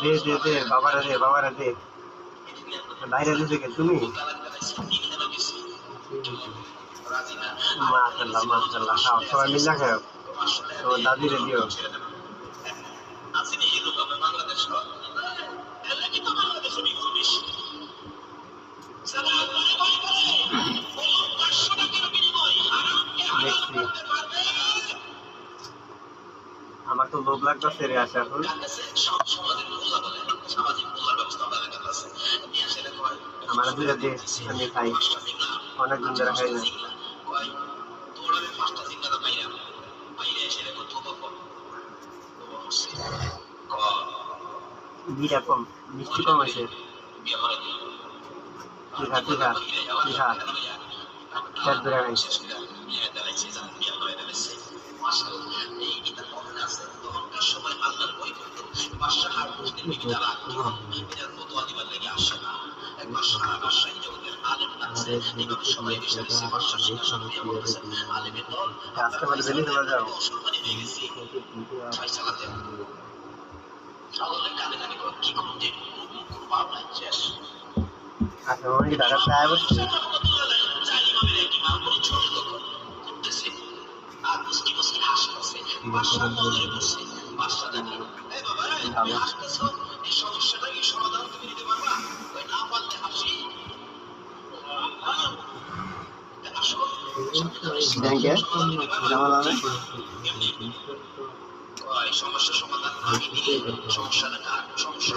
দে দে দে বাবারা দে বাইরে দিছে কে তুমি মাশাআল্লাহ খাও সবাই মিলে খাও তোমার দাদিরে দিও আমার তো লোভ লাগতেছে রে আসে এখন আমার দুইটা দে আমি খাই অনেক দিন ধরে খাই না বিটা কম মিষ্টি কম আছে তুই খা খেত ধরে খাই আজকে বলে বেরিয়ে চলে যাও আচ্ছা আমার কি টাকা প্রায় বসছে ব্যাংকে জমা দাও সমস্যা সমাধান আমি দিই সমস্যাটা কার সমস্যা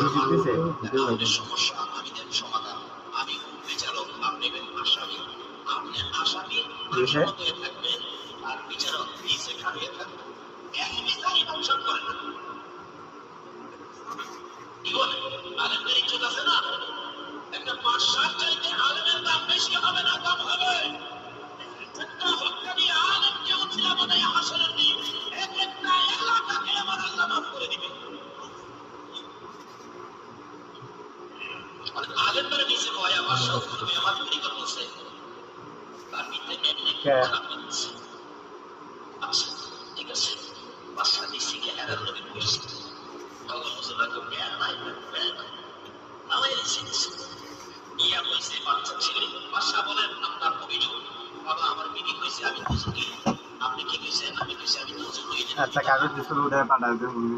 সমস্যা আমি দেন সমাধান আমি বিচারক আপনি আসামি আপনি আসামি থাকবেন আর বিচারক নিচে খাড়িয়ে থাকবেন একই বিচারই ফাংশন করে না কি বলে আলেমের ইজ্জত আছে না একটা বাদশার চাইতে আলেমের দাম বেশি হবে না কম হবে একটা হক্কানি আলেম কেউ ছিল বলে হাসরের দিন একটা এলাকাকে আমার আল্লাহ মাফ করে দিবে আলেম করে নিচে ভয় আমার সব করবে আমার পরিকর বলছে তার ভিতরে এমনি খারাপ করছে আচ্ছা ঠিক আছে বাসা দিচ্ছি কে এরা নবী বলছে তখন মুসলমান তো জ্ঞান নাই আমার এসেছে ইয়া বলছে বাচ্চা ছেলে বাসা বলেন আপনার অভিযোগ বাবা আমার বিধি হয়েছে আমি বুঝি আপনি কি কইছেন আমি কইছি আমি বুঝি আচ্ছা কাগজ দিতে উঠে পাঠাবে বলুন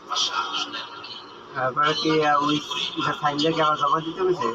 বাসা শুনেন কি তারপরে কি ওই সাইন দিয়ে আবার জমা দিতে হয়েছে